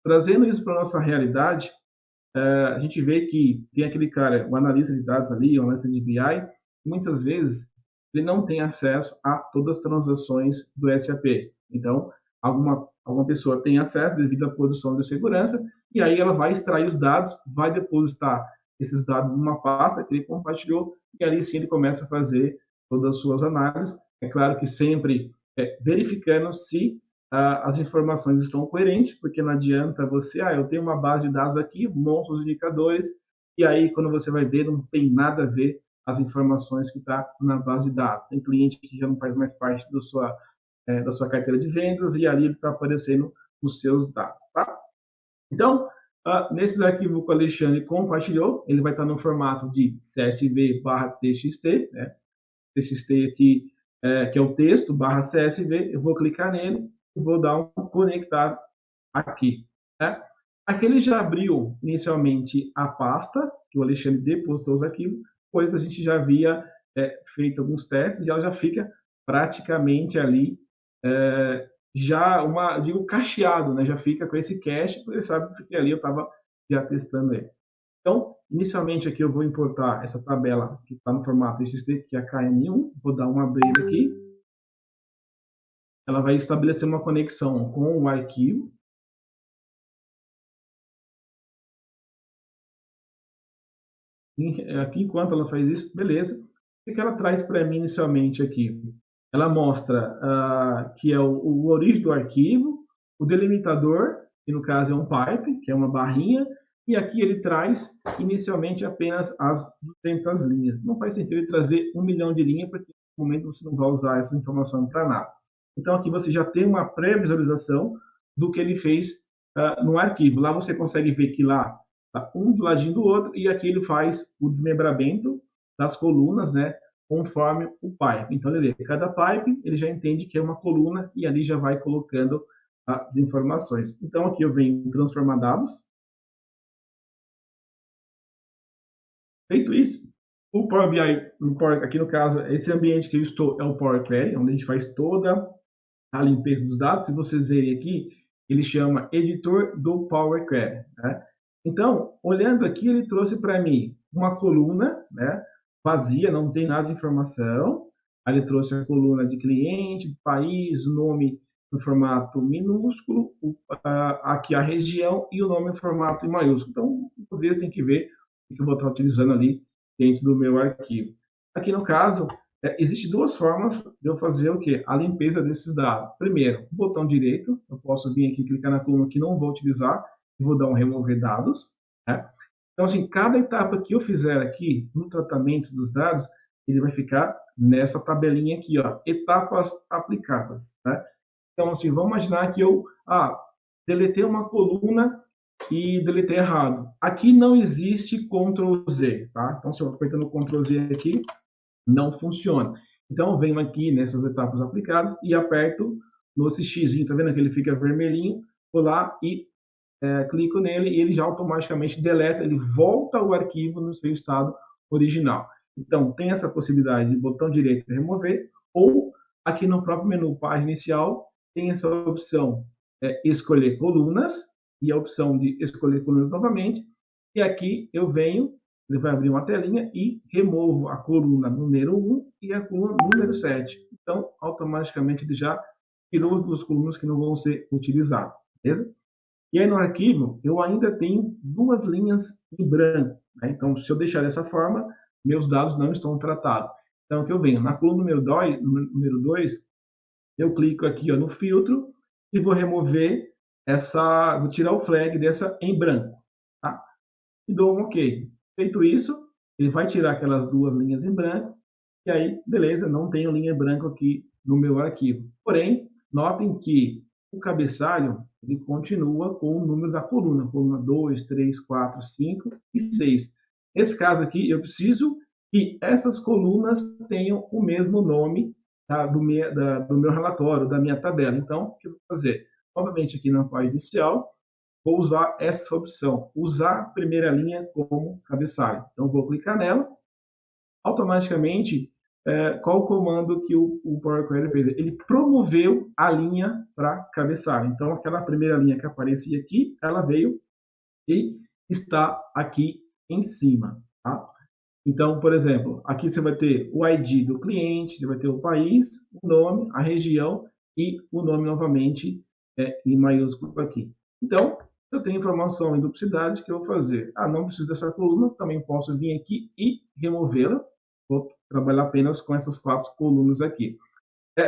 Trazendo isso para a nossa realidade, a gente vê que tem aquele cara, o analista de dados ali, o analista de BI, muitas vezes ele não tem acesso a todas as transações do SAP. Então, alguma pessoa tem acesso devido à posição de segurança, e aí ela vai extrair os dados, vai depositar esses dados numa pasta que ele compartilhou, e ali sim ele começa a fazer todas as suas análises. É claro que sempre verificando se as informações estão coerentes, porque não adianta você, eu tenho uma base de dados aqui, monstros indicadores, e aí quando você vai ver, não tem nada a ver as informações que está na base de dados. Tem cliente que já não faz mais parte da sua carteira de vendas, e ali está aparecendo os seus dados, tá? Então, nesses arquivos que o Alexandre compartilhou, ele vai estar no formato de CSV/TXT, né? TXT aqui, que é o texto, /CSV, eu vou clicar nele e vou dar um conectar aqui. Né? Aqui ele já abriu inicialmente a pasta, que o Alexandre depositou os arquivos, pois a gente já havia feito alguns testes e ela já fica praticamente ali, já digo, cacheado, né? Já fica com esse cache, porque sabe que ali eu estava já testando ele. Então, inicialmente aqui eu vou importar essa tabela que está no formato TXT, que é a KM1, vou dar uma abrir aqui, ela vai estabelecer uma conexão com o arquivo. Aqui, enquanto ela faz isso, beleza. O que ela traz para mim inicialmente aqui? Ela mostra que é o origem do arquivo, o delimitador, que no caso é um pipe, que é uma barrinha, e aqui ele traz inicialmente apenas as 200 linhas. Não faz sentido ele trazer 1 milhão de linhas, porque no momento você não vai usar essa informação para nada. Então aqui você já tem uma pré-visualização do que ele fez no arquivo. Lá você consegue ver que lá tá um do ladinho do outro, e aqui ele faz o desmembramento das colunas, né, conforme o pipe. Então, ele vê cada pipe, ele já entende que é uma coluna, e ali já vai colocando as informações. Então, aqui eu venho transformar dados. Feito isso, o Power BI, aqui no caso, esse ambiente que eu estou é o Power Query, onde a gente faz toda a limpeza dos dados. Se vocês verem aqui, ele chama editor do Power Query, né? Então, olhando aqui, ele trouxe para mim uma coluna, né, vazia, não tem nada de informação. Aí ele trouxe a coluna de cliente, país, nome no formato minúsculo, aqui a região e o nome em formato em maiúsculo. Então, às vezes tem que ver o que eu vou estar utilizando ali dentro do meu arquivo. Aqui no caso, existem duas formas de eu fazer o quê? A limpeza desses dados. Primeiro, o botão direito, eu posso vir aqui clicar na coluna que não vou utilizar e vou dar um remover dados. Né? Então, assim, cada etapa que eu fizer aqui no tratamento dos dados, ele vai ficar nessa tabelinha aqui, ó, etapas aplicadas. Né? Então, assim, vamos imaginar que eu deletei uma coluna e deletei errado. Aqui não existe Ctrl Z, tá? Então, se eu estou apertando Ctrl Z aqui, não funciona. Então, eu venho aqui nessas etapas aplicadas e aperto nesse X, tá vendo que ele fica vermelhinho? Vou lá e clico nele e ele já automaticamente deleta, ele volta o arquivo no seu estado original. Então, tem essa possibilidade de botão direito remover, ou aqui no próprio menu página inicial, tem essa opção escolher colunas, e a opção de escolher colunas novamente, e aqui eu venho, ele vai abrir uma telinha e removo a coluna número 1 e a coluna número 7. Então, automaticamente ele já tirou as duas colunas que não vão ser utilizadas, beleza? E aí no arquivo eu ainda tenho duas linhas em branco. Né? Então, se eu deixar dessa forma, meus dados não estão tratados. Então, o que eu venho? Na coluna número 2, eu clico aqui no filtro e vou remover vou tirar o flag dessa em branco. Tá? E dou um OK. Feito isso, ele vai tirar aquelas duas linhas em branco, e aí, beleza, não tenho linha em branco aqui no meu arquivo. Porém, notem que o cabeçalho ele continua com o número da coluna 2, 3, 4, 5 e 6. Nesse caso aqui, eu preciso que essas colunas tenham o mesmo nome do meu relatório, da minha tabela. Então, o que eu vou fazer? Novamente, aqui na página inicial, vou usar essa opção, usar a primeira linha como cabeçalho. Então, vou clicar nela. Automaticamente, qual o comando que o Power Query fez? Ele promoveu a linha para cabeçalho. Então, aquela primeira linha que aparecia aqui, ela veio e está aqui em cima. Tá? Então, por exemplo, aqui você vai ter o ID do cliente, você vai ter o país, o nome, a região e o nome novamente em maiúsculo aqui. Então, eu tenho informação em duplicidade que eu vou fazer. Ah, não preciso dessa coluna, também posso vir aqui e removê-la. Vou trabalhar apenas com essas 4 colunas aqui.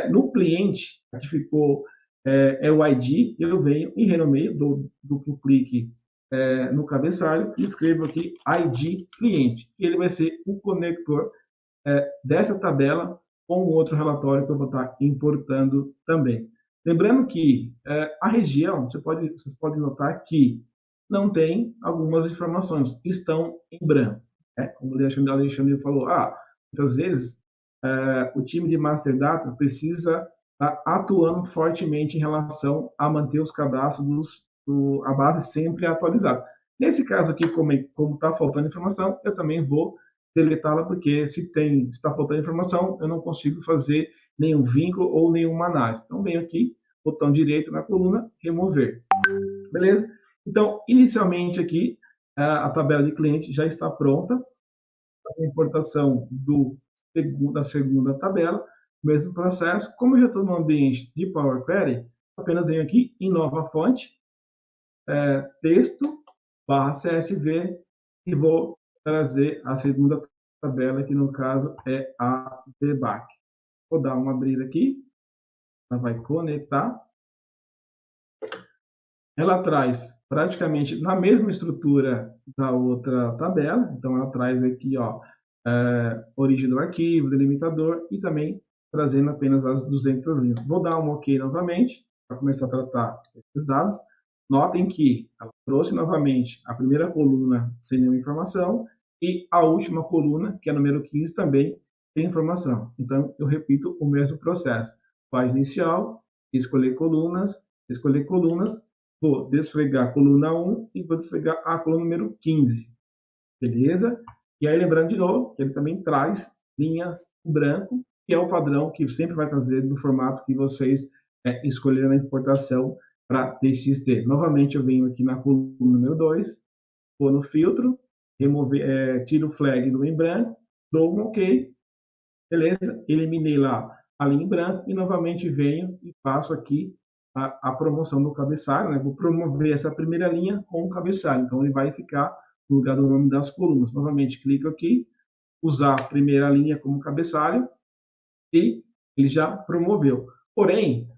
No cliente, aqui ficou o ID, eu venho e renomeio, dou duplo clique no cabeçalho e escrevo aqui ID cliente, que ele vai ser o conector dessa tabela com o outro relatório que eu vou estar importando também. Lembrando que a região, vocês podem notar que não tem algumas informações, estão em branco. Como o Alexandre falou, muitas vezes o time de Master Data precisa estar atuando fortemente em relação a manter os cadastros, a base sempre atualizada. Nesse caso aqui, como está faltando informação, eu também vou deletá-la, porque se está faltando informação, eu não consigo fazer nenhum vínculo ou nenhuma análise. Então, venho aqui, botão direito na coluna, remover. Beleza? Então, inicialmente aqui, a tabela de cliente já está pronta. A importação da segunda tabela, mesmo processo. Como eu já estou no ambiente de Power Query, apenas venho aqui em nova fonte, texto, /CSV, e vou trazer a segunda tabela, que no caso é a debug. Vou dar uma abrida aqui, ela vai conectar. Ela traz praticamente na mesma estrutura da outra tabela, então ela traz aqui, origem do arquivo, delimitador e também trazendo apenas as 200 linhas. Vou dar um OK novamente para começar a tratar esses dados. Notem que ela trouxe novamente a primeira coluna sem nenhuma informação e a última coluna, que é a número 15, também tem informação. Então, eu repito o mesmo processo. Página inicial, escolher colunas, vou desfregar a coluna 1 e vou desfregar a coluna número 15. Beleza? E aí, lembrando de novo, que ele também traz linhas em branco, que é o padrão que sempre vai trazer no formato que vocês escolheram na importação para TXT. Novamente, eu venho aqui na coluna número 2, vou no filtro, tiro o flag do em branco, dou um OK, beleza? Eliminei lá a linha em branco e novamente venho e faço aqui a promoção do cabeçalho, né? Vou promover essa primeira linha com o cabeçalho, então ele vai ficar no lugar do nome das colunas. Novamente, clico aqui, usar a primeira linha como cabeçalho e ele já promoveu. Porém,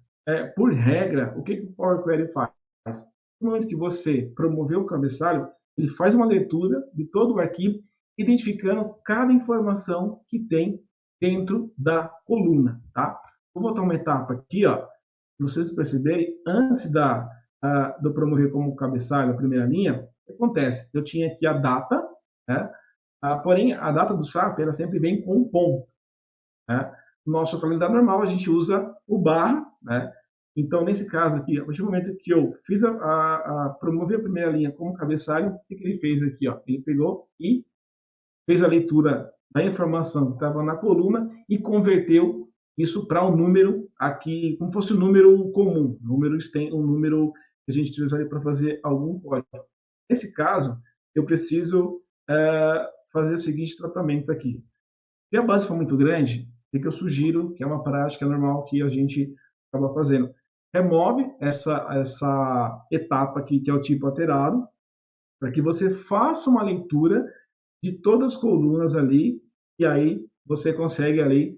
por regra, o que o Power Query faz? No momento que você promoveu o cabeçalho, ele faz uma leitura de todo o arquivo, identificando cada informação que tem dentro da coluna. Tá? Vou voltar uma etapa aqui, ó, para vocês perceberem, antes de eu promover como cabeçalho a primeira linha, o que acontece? Eu tinha aqui a data, né? Porém, a data do SAP ela sempre vem com um ponto. Né? No nosso calendário normal, a gente usa o barra, né? Então, nesse caso aqui, a partir do momento que eu fiz promover a primeira linha como cabeçalho, o que ele fez aqui? Ó? Ele pegou e fez a leitura da informação que estava na coluna e converteu isso para um número aqui, como fosse um número comum, um número que a gente utilizaria para fazer algum código. Nesse caso, eu preciso fazer o seguinte tratamento aqui. Se a base for muito grande, o que eu sugiro, que é uma prática normal que a gente acaba fazendo, remove essa etapa aqui, que é o tipo alterado, para que você faça uma leitura de todas as colunas ali, e aí você consegue ali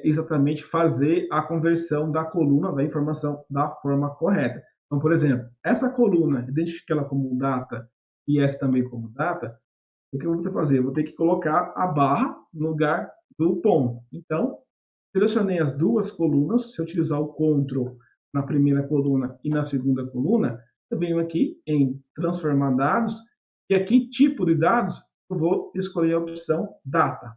exatamente fazer a conversão da coluna, da informação, da forma correta. Então, por exemplo, essa coluna, identifique ela como data e essa também como data, o que eu vou ter que fazer? Eu vou ter que colocar a barra no lugar do ponto. Então, selecionei as duas colunas. Se eu utilizar o Ctrl na primeira coluna e na segunda coluna, eu venho aqui em transformar dados, e aqui, tipo de dados, eu vou escolher a opção data.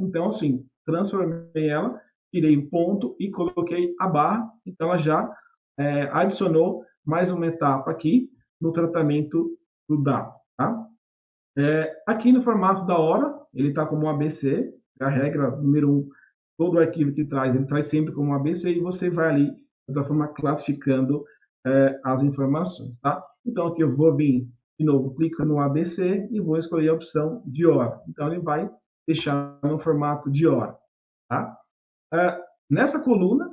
Então, assim, transformei ela, tirei o ponto e coloquei a barra, então ela já adicionou mais uma etapa aqui no tratamento do dado. Tá? Aqui no formato da hora, ele está como ABC, a regra número 1 todo o arquivo que traz, ele traz sempre como ABC e você vai ali, de outra forma, classificando as informações, tá? Então, aqui eu vou vir, de novo, clico no ABC e vou escolher a opção de hora. Então, ele vai deixar no formato de hora, tá? Nessa coluna,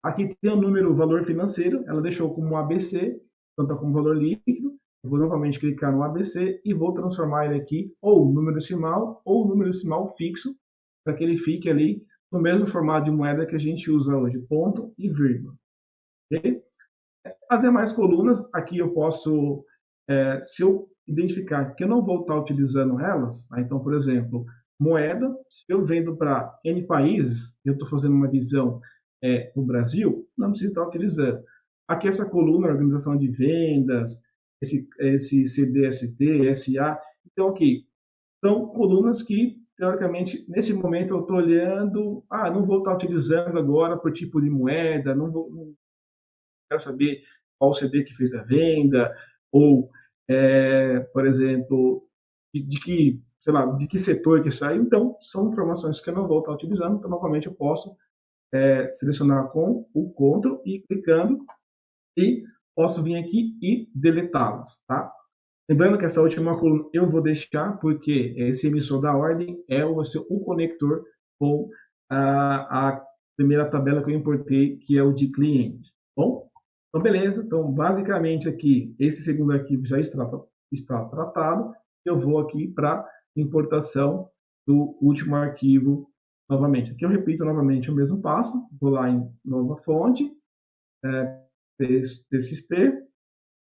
aqui tem o número, o valor financeiro, ela deixou como ABC, então está como valor líquido. Eu vou novamente clicar no ABC e vou transformar ele aqui ou número decimal ou número decimal fixo, para que ele fique ali no mesmo formato de moeda que a gente usa hoje, ponto e vírgula. Okay? As demais colunas, aqui eu posso, se eu identificar que eu não vou estar utilizando elas, tá? Então, por exemplo, moeda, se eu vendo para N países, eu estou fazendo uma visão no Brasil, não preciso estar utilizando. Aqui essa coluna, organização de vendas, esse CDST, SA, então aqui, são colunas que, teoricamente, nesse momento eu estou olhando, não vou estar utilizando agora por tipo de moeda, não quero saber qual CD que fez a venda, ou, por exemplo, de que, sei lá, de que setor que saiu. Então, são informações que eu não vou estar utilizando, então, novamente, eu posso selecionar com o Ctrl e clicando, e posso vir aqui e deletá-las, tá? Lembrando que essa última coluna eu vou deixar, porque esse emissor da ordem vai ser o conector com a primeira tabela que eu importei, que é o de cliente. Bom, então beleza. Então, basicamente aqui, esse segundo arquivo já está tratado. Eu vou aqui para importação do último arquivo novamente. Aqui eu repito novamente o mesmo passo. Vou lá em nova fonte, TXT.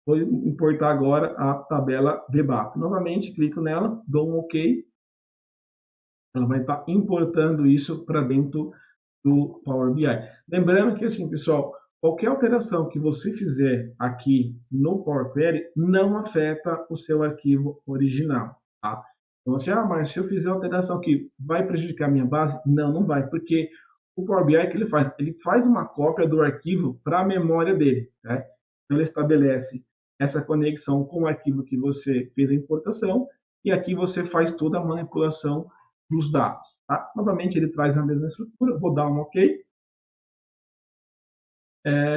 Vou importar agora a tabela VBAP. Novamente, clico nela, dou um OK. Ela vai estar importando isso para dentro do Power BI. Lembrando que, assim, pessoal, qualquer alteração que você fizer aqui no Power Query não afeta o seu arquivo original, tá? Então, assim, mas se eu fizer alteração aqui, vai prejudicar a minha base? Não, não vai, porque o Power BI, que ele faz? Ele faz uma cópia do arquivo para a memória dele, né? Então, ele estabelece essa conexão com o arquivo que você fez a importação e aqui você faz toda a manipulação dos dados. Tá? Novamente, ele traz a mesma estrutura, vou dar um OK.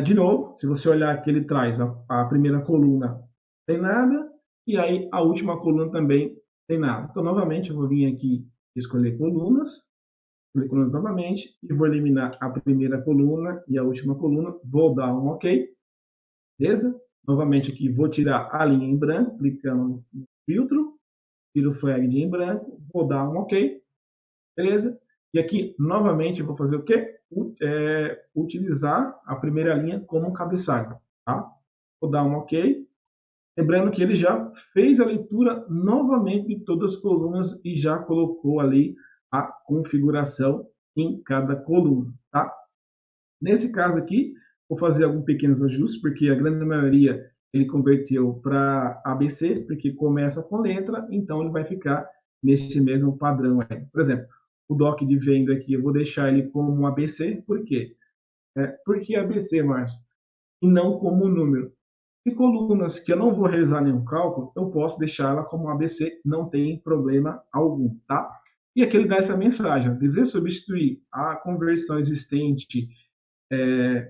De novo, se você olhar aqui, ele traz a primeira coluna sem nada, e aí a última coluna também sem nada. Então, novamente, eu vou vir aqui escolher colunas novamente, e vou eliminar a primeira coluna e a última coluna, vou dar um OK, beleza? Novamente aqui, vou tirar a linha em branco, clicando no filtro, tiro o flag de em branco, vou dar um OK, beleza? E aqui, novamente, eu vou fazer o quê? Utilizar a primeira linha como cabeçalho, tá? Vou dar um OK. Lembrando que ele já fez a leitura novamente de todas as colunas e já colocou ali a configuração em cada coluna, tá? Nesse caso aqui, vou fazer alguns pequenos ajustes, porque a grande maioria ele converteu para ABC, porque começa com letra, então ele vai ficar nesse mesmo padrão aí. Por exemplo, o doc de venda aqui, eu vou deixar ele como um ABC, por quê? Por que ABC, Márcio? E não como número. Se colunas que eu não vou realizar nenhum cálculo, eu posso deixar ela como ABC, não tem problema algum, tá? E aqui ele dá essa mensagem: deseja substituir a conversão existente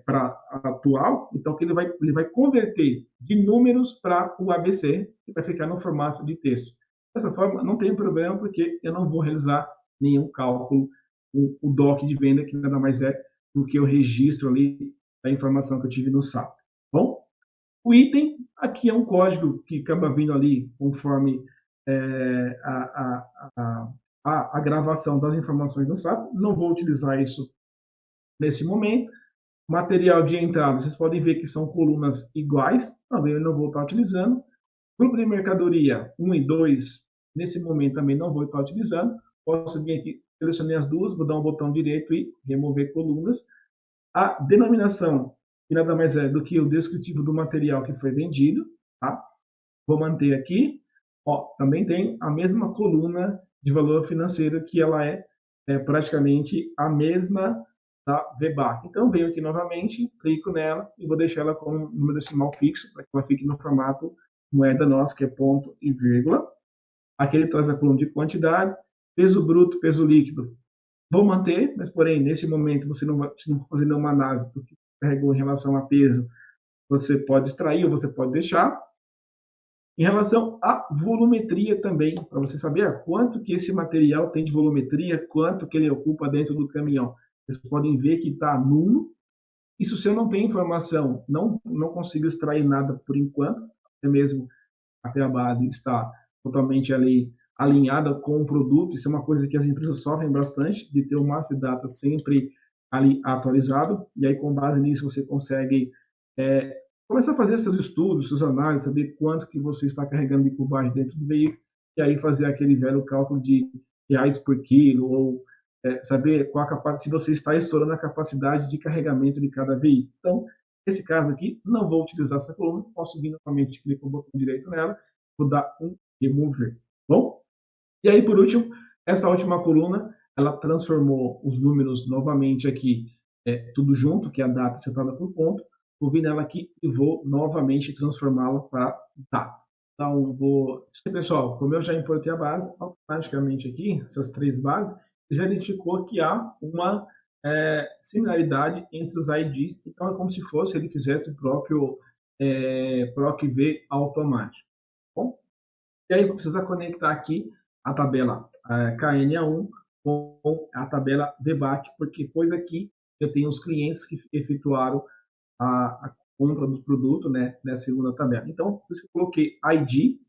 para atual, então que ele vai converter de números para o ABC, que vai ficar no formato de texto. Dessa forma, não tem problema, porque eu não vou realizar nenhum cálculo. O doc de venda, que nada mais é do que o registro ali da informação que eu tive no SAP. Bom, o item aqui é um código que acaba vindo ali conforme a gravação das informações no SAP. Não vou utilizar isso nesse momento. Material de entrada, vocês podem ver que são colunas iguais, também eu não vou estar utilizando. Grupo de mercadoria 1 e 2, nesse momento também não vou estar utilizando. Posso vir aqui, selecionei as duas, vou dar um botão direito e remover colunas. A denominação, que nada mais é do que o descritivo do material que foi vendido, tá? Vou manter aqui. Também tem a mesma coluna de valor financeiro, que ela é praticamente a mesma da VBAC. Então, venho aqui novamente, clico nela e vou deixar ela com um número decimal fixo, para que ela fique no formato moeda nossa, que é ponto e vírgula. Aqui ele traz a coluna de quantidade, peso bruto, peso líquido. Vou manter, mas porém, nesse momento, você não vai fazer nenhuma análise do que carregou em relação a peso, você pode extrair ou você pode deixar. Em relação à volumetria também, para você saber quanto que esse material tem de volumetria, quanto que ele ocupa dentro do caminhão. Vocês podem ver que está nulo. Isso se eu não tenho informação, não consigo extrair nada por enquanto, até mesmo até a base está totalmente ali alinhada com o produto. Isso é uma coisa que as empresas sofrem bastante, de ter o master data sempre ali atualizado, e aí com base nisso você consegue começar a fazer seus estudos, suas análises, saber quanto que você está carregando de cubagem dentro do veículo, e aí fazer aquele velho cálculo de reais por quilo, ou saber qual a capacidade, se você está estourando a capacidade de carregamento de cada veículo. Então, nesse caso aqui, não vou utilizar essa coluna, posso vir novamente, clicar o botão direito nela, vou dar um remover. Bom? E aí, por último, essa última coluna, ela transformou os números novamente aqui, tudo junto, que é a data separada por ponto. Vou vir nela aqui e vou novamente transformá-la para data. Então, vou... Pessoal, como eu já importei a base, automaticamente aqui, essas três bases, já identificou que há uma similaridade entre os IDs. Então, é como se fosse ele fizesse o próprio PROC-V automático. Bom? E aí eu vou precisar conectar aqui a tabela KNA1 com a tabela VBAC, porque depois aqui eu tenho os clientes que efetuaram a compra do produto, né, nessa segunda tabela. Então, por isso que eu coloquei ID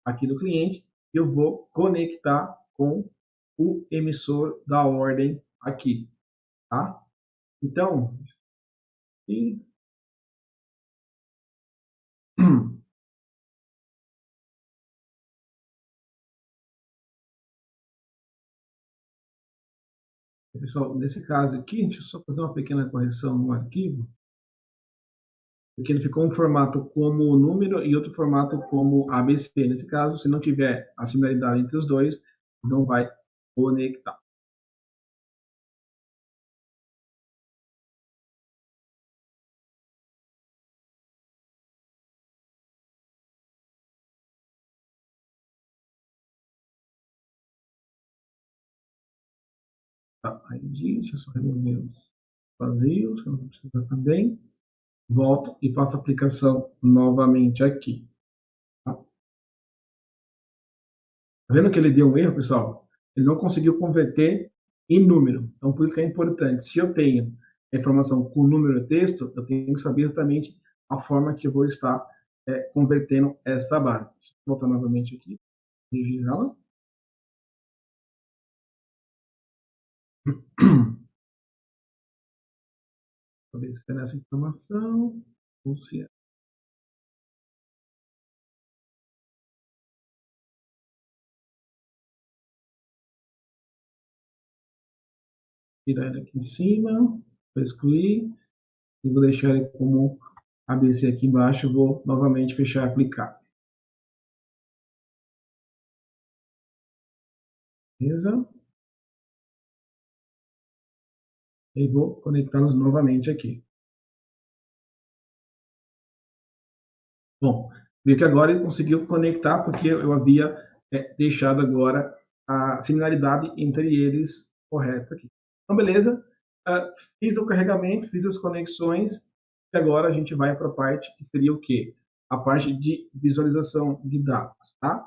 aqui do cliente, eu vou conectar com o emissor da ordem aqui, tá? Então, e... pessoal, nesse caso aqui, deixa eu só fazer uma pequena correção no arquivo, porque ele ficou um formato como número e outro formato como ABC. Nesse caso, se não tiver a similaridade entre os dois, não vai conectar. Tá, aí, deixa eu só remover os vazios, que eu não vou precisar também. Volto e faço a aplicação novamente aqui. Tá? Tá vendo que ele deu um erro, pessoal? Ele não conseguiu converter em número. Então, por isso que é importante. Se eu tenho a informação com número e texto, eu tenho que saber exatamente a forma que eu vou estar convertendo essa base. Deixa eu voltar novamente aqui. Corrigir ela. Talvez tenha essa informação. Ou se é. Tirar ele aqui em cima. Vou excluir. E vou deixar ele como ABC aqui embaixo. Vou novamente fechar e aplicar. Beleza? E vou conectá-los novamente aqui. Bom, viu que agora ele conseguiu conectar porque eu havia deixado agora a similaridade entre eles correta aqui. Então, beleza. Fiz o carregamento, fiz as conexões e agora a gente vai para a parte que seria o quê? A parte de visualização de dados, tá?